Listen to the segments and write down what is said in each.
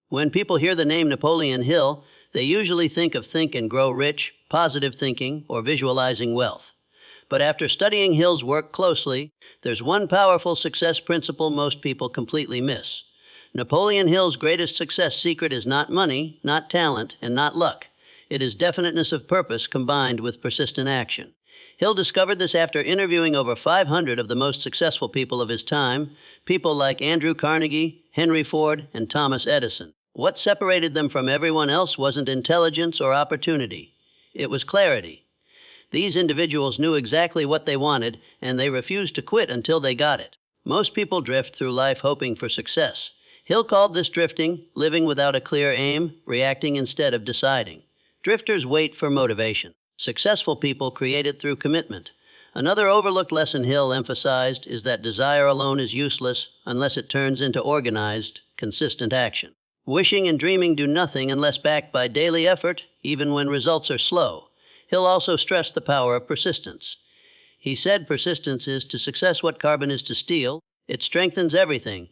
When people hear the name Napoleon Hill, they usually think of Think and Grow Rich, positive thinking, or visualizing wealth. But after studying Hill's work closely, there's one powerful success principle most people completely miss. Napoleon Hill's greatest success secret is not money, not talent, and not luck. It is definiteness of purpose combined with persistent action. Hill discovered this after interviewing over 500 of the most successful people of his time, people like Andrew Carnegie, Henry Ford, and Thomas Edison. What separated them from everyone else wasn't intelligence or opportunity. It was clarity. These individuals knew exactly what they wanted, and they refused to quit until they got it. Most people drift through life hoping for success. Hill called this drifting, living without a clear aim, reacting instead of deciding. Drifters wait for motivation. Successful people create it through commitment. Another overlooked lesson Hill emphasized is that desire alone is useless unless it turns into organized, consistent action. Wishing and dreaming do nothing unless backed by daily effort, even when results are slow. Hill also stressed the power of persistence. He said persistence is to success what carbon is to steel. It strengthens everything.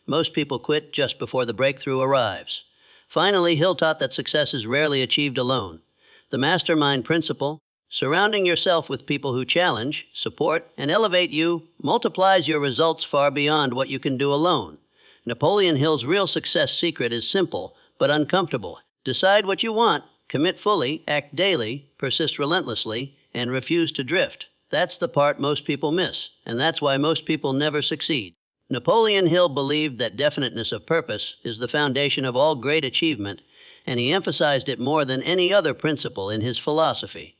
Most people quit just before the breakthrough arrives. Finally, Hill taught that success is rarely achieved alone. The mastermind principle, surrounding yourself with people who challenge, support, and elevate you, multiplies your results far beyond what you can do alone. Napoleon Hill's real success secret is simple, but uncomfortable. Decide what you want. Commit fully, act daily, persist relentlessly, and refuse to drift. That's the part most people miss, and that's why most people never succeed. Napoleon Hill believed that definiteness of purpose is the foundation of all great achievement, and he emphasized it more than any other principle in his philosophy.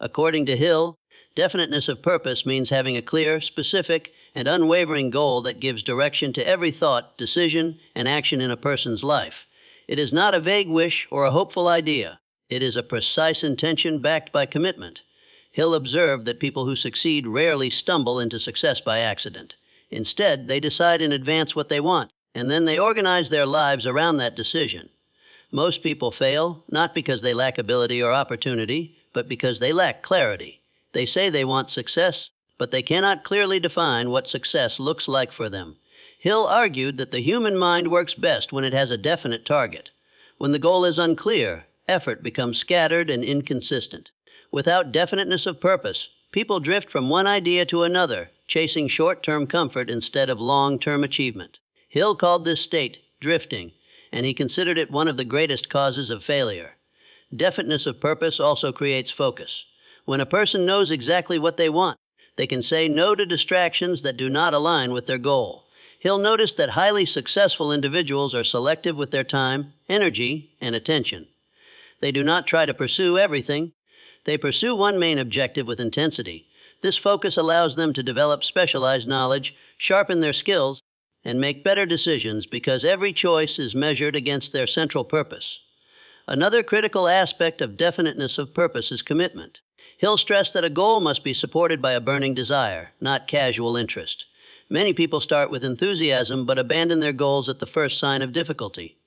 According to Hill, definiteness of purpose means having a clear, specific, and unwavering goal that gives direction to every thought, decision, and action in a person's life. It is not a vague wish or a hopeful idea. It is a precise intention backed by commitment. Hill observed that people who succeed rarely stumble into success by accident. Instead, they decide in advance what they want, and then they organize their lives around that decision. Most people fail, not because they lack ability or opportunity, but because they lack clarity. They say they want success, but they cannot clearly define what success looks like for them. Hill argued that the human mind works best when it has a definite target. When the goal is unclear, effort becomes scattered and inconsistent. Without definiteness of purpose, people drift from one idea to another, chasing short-term comfort instead of long-term achievement. Hill called this state drifting, and he considered it one of the greatest causes of failure. Definiteness of purpose also creates focus. When a person knows exactly what they want, they can say no to distractions that do not align with their goal. Hill noticed that highly successful individuals are selective with their time, energy, and attention. They do not try to pursue everything. They pursue one main objective with intensity. This focus allows them to develop specialized knowledge, sharpen their skills, and make better decisions because every choice is measured against their central purpose. Another critical aspect of definiteness of purpose is commitment. Hill stressed that a goal must be supported by a burning desire, not casual interest. Many people start with enthusiasm but abandon their goals at the first sign of difficulty.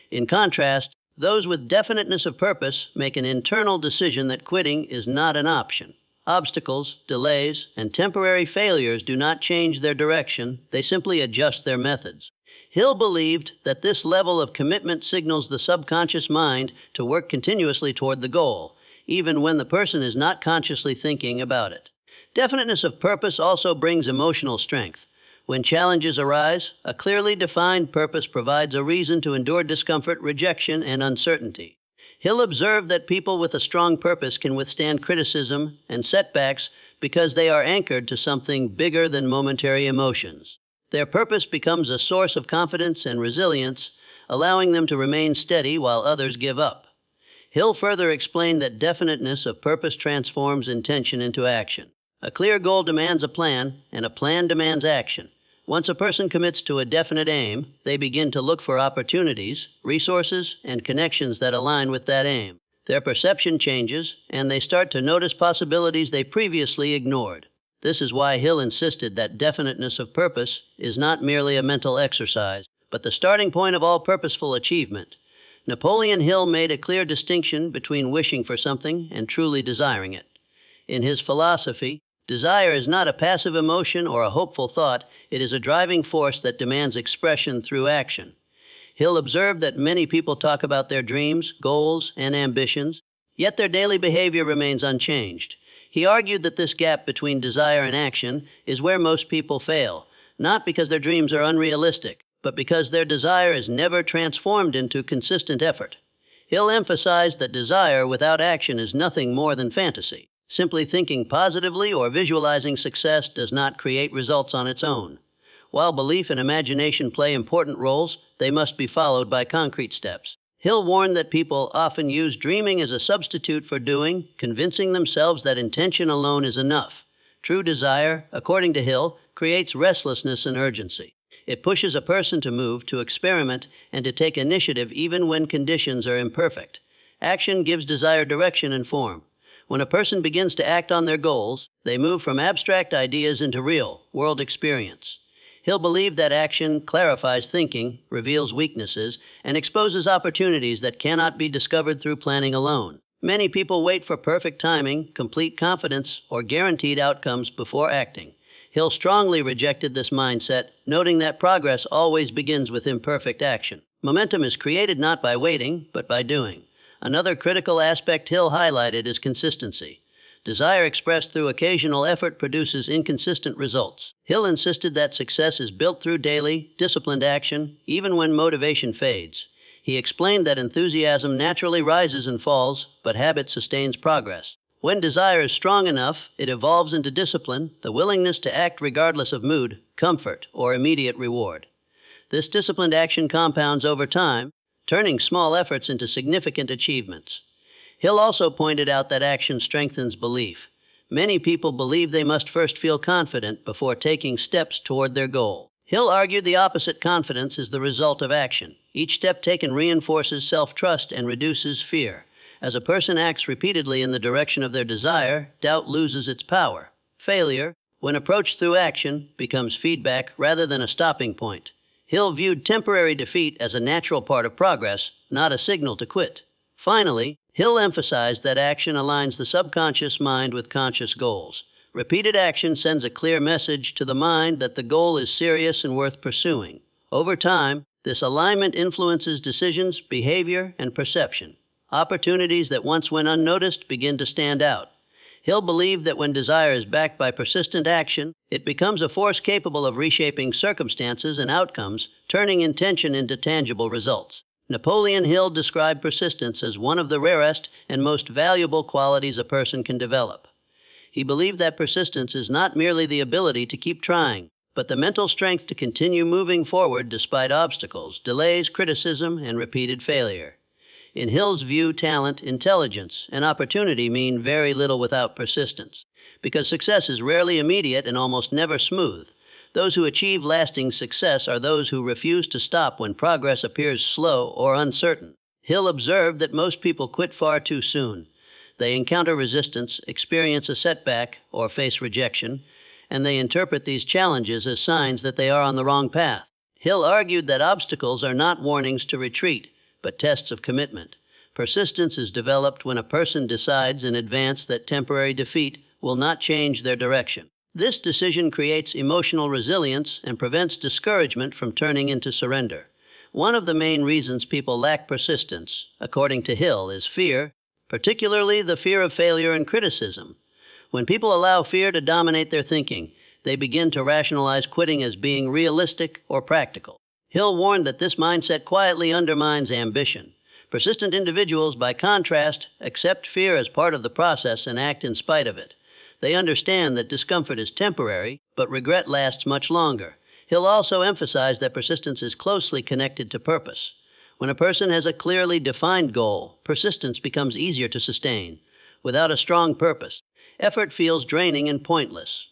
In contrast, those with definiteness of purpose make an internal decision that quitting is not an option. Obstacles, delays, and temporary failures do not change their direction, they simply adjust their methods. Hill believed that this level of commitment signals the subconscious mind to work continuously toward the goal, even when the person is not consciously thinking about it. Definiteness of purpose also brings emotional strength. When challenges arise, a clearly defined purpose provides a reason to endure discomfort, rejection, and uncertainty. Hill observed that people with a strong purpose can withstand criticism and setbacks because they are anchored to something bigger than momentary emotions. Their purpose becomes a source of confidence and resilience, allowing them to remain steady while others give up. Hill further explained that definiteness of purpose transforms intention into action. A clear goal demands a plan, and a plan demands action. Once a person commits to a definite aim, they begin to look for opportunities, resources, and connections that align with that aim. Their perception changes, and they start to notice possibilities they previously ignored. This is why Hill insisted that definiteness of purpose is not merely a mental exercise, but the starting point of all purposeful achievement. Napoleon Hill made a clear distinction between wishing for something and truly desiring it. In his philosophy, desire is not a passive emotion or a hopeful thought, it is a driving force that demands expression through action. Hill observed that many people talk about their dreams, goals, and ambitions, yet their daily behavior remains unchanged. He argued that this gap between desire and action is where most people fail, not because their dreams are unrealistic, but because their desire is never transformed into consistent effort. Hill emphasized that desire without action is nothing more than fantasy. Simply thinking positively or visualizing success does not create results on its own. While belief and imagination play important roles, they must be followed by concrete steps. Hill warned that people often use dreaming as a substitute for doing, convincing themselves that intention alone is enough. True desire, according to Hill, creates restlessness and urgency. It pushes a person to move, to experiment, and to take initiative even when conditions are imperfect. Action gives desire direction and form. When a person begins to act on their goals, they move from abstract ideas into real, world experience. Hill believed that action clarifies thinking, reveals weaknesses, and exposes opportunities that cannot be discovered through planning alone. Many people wait for perfect timing, complete confidence, or guaranteed outcomes before acting. Hill strongly rejected this mindset, noting that progress always begins with imperfect action. Momentum is created not by waiting, but by doing. Another critical aspect Hill highlighted is consistency. Desire expressed through occasional effort produces inconsistent results. Hill insisted that success is built through daily, disciplined action, even when motivation fades. He explained that enthusiasm naturally rises and falls, but habit sustains progress. When desire is strong enough, it evolves into discipline, the willingness to act regardless of mood, comfort, or immediate reward. This disciplined action compounds over time, turning small efforts into significant achievements. Hill also pointed out that action strengthens belief. Many people believe they must first feel confident before taking steps toward their goal. Hill argued the opposite: confidence is the result of action. Each step taken reinforces self-trust and reduces fear. As a person acts repeatedly in the direction of their desire, doubt loses its power. Failure, when approached through action, becomes feedback rather than a stopping point. Hill viewed temporary defeat as a natural part of progress, not a signal to quit. Finally, Hill emphasized that action aligns the subconscious mind with conscious goals. Repeated action sends a clear message to the mind that the goal is serious and worth pursuing. Over time, this alignment influences decisions, behavior, and perception. Opportunities that once went unnoticed begin to stand out. Hill believed that when desire is backed by persistent action, it becomes a force capable of reshaping circumstances and outcomes, turning intention into tangible results. Napoleon Hill described persistence as one of the rarest and most valuable qualities a person can develop. He believed that persistence is not merely the ability to keep trying, but the mental strength to continue moving forward despite obstacles, delays, criticism, and repeated failure. In Hill's view, talent, intelligence, and opportunity mean very little without persistence, because success is rarely immediate and almost never smooth. Those who achieve lasting success are those who refuse to stop when progress appears slow or uncertain. Hill observed that most people quit far too soon. They encounter resistance, experience a setback, or face rejection, and they interpret these challenges as signs that they are on the wrong path. Hill argued that obstacles are not warnings to retreat, but tests of commitment. Persistence is developed when a person decides in advance that temporary defeat will not change their direction. This decision creates emotional resilience and prevents discouragement from turning into surrender. One of the main reasons people lack persistence, according to Hill, is fear, particularly the fear of failure and criticism. When people allow fear to dominate their thinking, they begin to rationalize quitting as being realistic or practical. Hill warned that this mindset quietly undermines ambition. Persistent individuals, by contrast, accept fear as part of the process and act in spite of it. They understand that discomfort is temporary, but regret lasts much longer. Hill also emphasized that persistence is closely connected to purpose. When a person has a clearly defined goal, persistence becomes easier to sustain. Without a strong purpose, effort feels draining and pointless.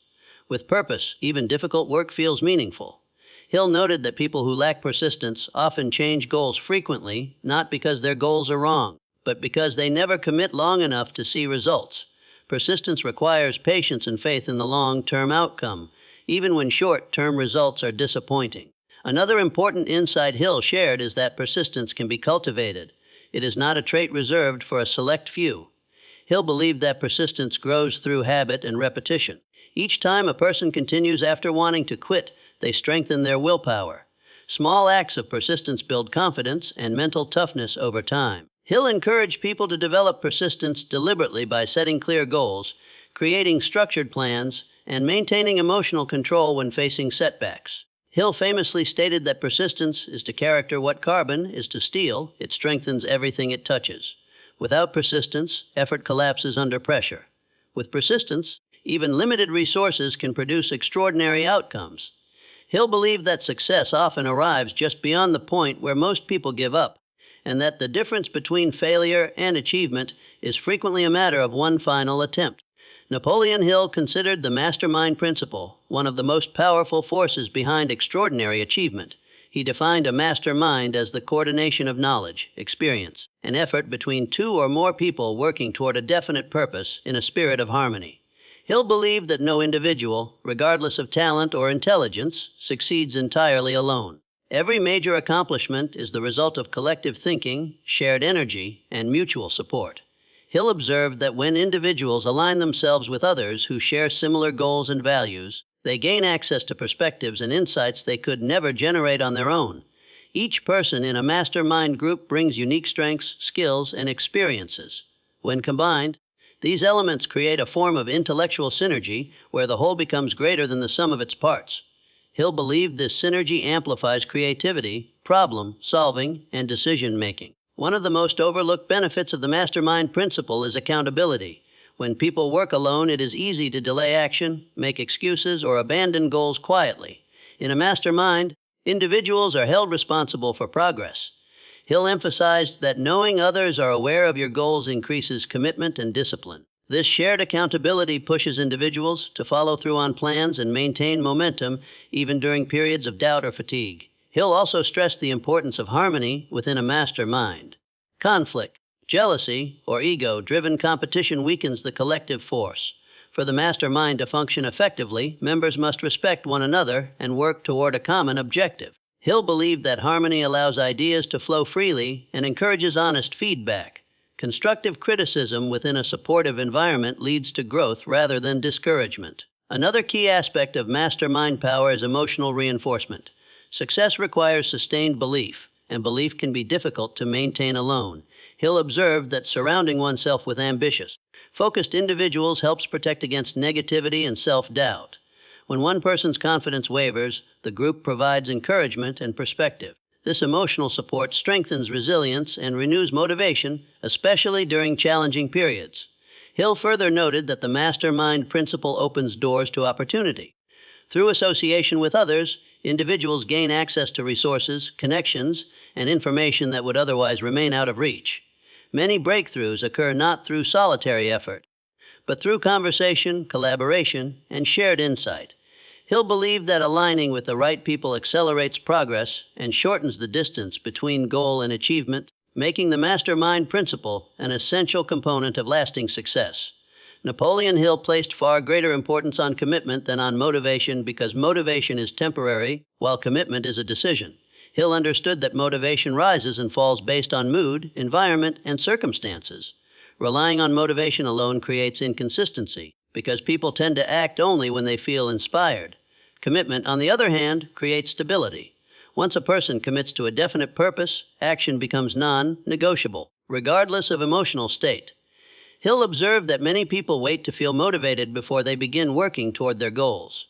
With purpose, even difficult work feels meaningful. Hill noted that people who lack persistence often change goals frequently, not because their goals are wrong, but because they never commit long enough to see results. Persistence requires patience and faith in the long-term outcome, even when short-term results are disappointing. Another important insight Hill shared is that persistence can be cultivated. It is not a trait reserved for a select few. Hill believed that persistence grows through habit and repetition. Each time a person continues after wanting to quit, they strengthen their willpower. Small acts of persistence build confidence and mental toughness over time. Hill encouraged people to develop persistence deliberately by setting clear goals, creating structured plans, and maintaining emotional control when facing setbacks. Hill famously stated that persistence is to character what carbon is to steel. It strengthens everything it touches. Without persistence, effort collapses under pressure. With persistence, even limited resources can produce extraordinary outcomes. Hill believed that success often arrives just beyond the point where most people give up, and that the difference between failure and achievement is frequently a matter of one final attempt. Napoleon Hill considered the mastermind principle one of the most powerful forces behind extraordinary achievement. He defined a mastermind as the coordination of knowledge, experience, and effort between two or more people working toward a definite purpose in a spirit of harmony. Hill believed that no individual, regardless of talent or intelligence, succeeds entirely alone. Every major accomplishment is the result of collective thinking, shared energy, and mutual support. Hill observed that when individuals align themselves with others who share similar goals and values, they gain access to perspectives and insights they could never generate on their own. Each person in a mastermind group brings unique strengths, skills, and experiences. When combined, these elements create a form of intellectual synergy where the whole becomes greater than the sum of its parts. Hill believed this synergy amplifies creativity, problem solving, and decision making. One of the most overlooked benefits of the mastermind principle is accountability. When people work alone, it is easy to delay action, make excuses, or abandon goals quietly. In a mastermind, individuals are held responsible for progress. Hill emphasized that knowing others are aware of your goals increases commitment and discipline. This shared accountability pushes individuals to follow through on plans and maintain momentum even during periods of doubt or fatigue. Hill also stressed the importance of harmony within a mastermind. Conflict, jealousy, or ego-driven competition weakens the collective force. For the mastermind to function effectively, members must respect one another and work toward a common objective. Hill believed that harmony allows ideas to flow freely and encourages honest feedback. Constructive criticism within a supportive environment leads to growth rather than discouragement. Another key aspect of mastermind power is emotional reinforcement. Success requires sustained belief, and belief can be difficult to maintain alone. Hill observed that surrounding oneself with ambitious, focused individuals helps protect against negativity and self-doubt. When one person's confidence wavers, the group provides encouragement and perspective. This emotional support strengthens resilience and renews motivation, especially during challenging periods. Hill further noted that the mastermind principle opens doors to opportunity. Through association with others, individuals gain access to resources, connections, and information that would otherwise remain out of reach. Many breakthroughs occur not through solitary effort, but through conversation, collaboration, and shared insight. Hill believed that aligning with the right people accelerates progress and shortens the distance between goal and achievement, making the mastermind principle an essential component of lasting success. Napoleon Hill placed far greater importance on commitment than on motivation because motivation is temporary, while commitment is a decision. Hill understood that motivation rises and falls based on mood, environment, and circumstances. Relying on motivation alone creates inconsistency because people tend to act only when they feel inspired. Commitment, on the other hand, creates stability. Once a person commits to a definite purpose, action becomes non-negotiable, regardless of emotional state. Hill observed that many people wait to feel motivated before they begin working toward their goals.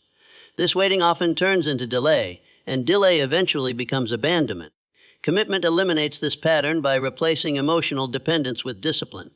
This waiting often turns into delay, and delay eventually becomes abandonment. Commitment eliminates this pattern by replacing emotional dependence with discipline.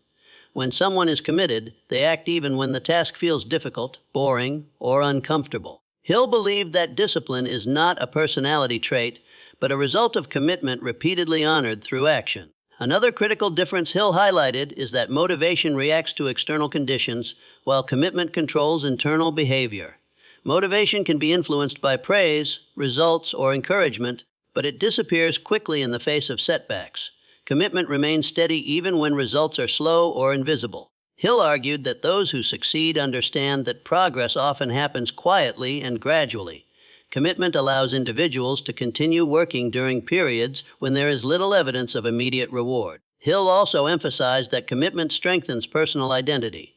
When someone is committed, they act even when the task feels difficult, boring, or uncomfortable. Hill believed that discipline is not a personality trait, but a result of commitment repeatedly honored through action. Another critical difference Hill highlighted is that motivation reacts to external conditions, while commitment controls internal behavior. Motivation can be influenced by praise, results, or encouragement, but it disappears quickly in the face of setbacks. Commitment remains steady even when results are slow or invisible. Hill argued that those who succeed understand that progress often happens quietly and gradually. Commitment allows individuals to continue working during periods when there is little evidence of immediate reward. Hill also emphasized that commitment strengthens personal identity.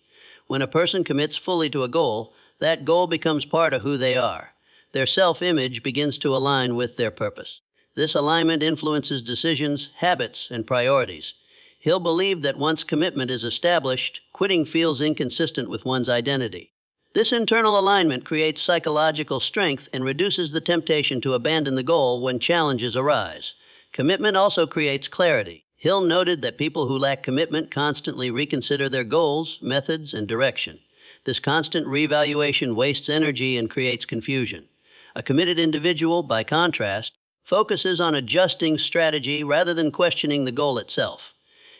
When a person commits fully to a goal, that goal becomes part of who they are. Their self-image begins to align with their purpose. This alignment influences decisions, habits, and priorities. Hill believed that once commitment is established, quitting feels inconsistent with one's identity. This internal alignment creates psychological strength and reduces the temptation to abandon the goal when challenges arise. Commitment also creates clarity. Hill noted that people who lack commitment constantly reconsider their goals, methods, and direction. This constant reevaluation wastes energy and creates confusion. A committed individual, by contrast, focuses on adjusting strategy rather than questioning the goal itself.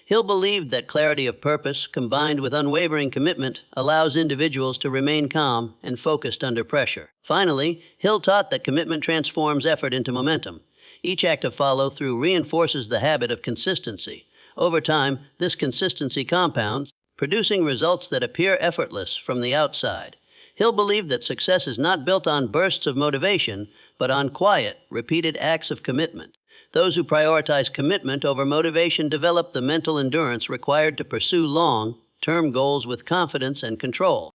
Hill believed that clarity of purpose, combined with unwavering commitment, allows individuals to remain calm and focused under pressure. Finally, Hill taught that commitment transforms effort into momentum. Each act of follow-through reinforces the habit of consistency. Over time, this consistency compounds, producing results that appear effortless from the outside. Hill believed that success is not built on bursts of motivation, but on quiet, repeated acts of commitment. Those who prioritize commitment over motivation develop the mental endurance required to pursue long-term goals with confidence and control.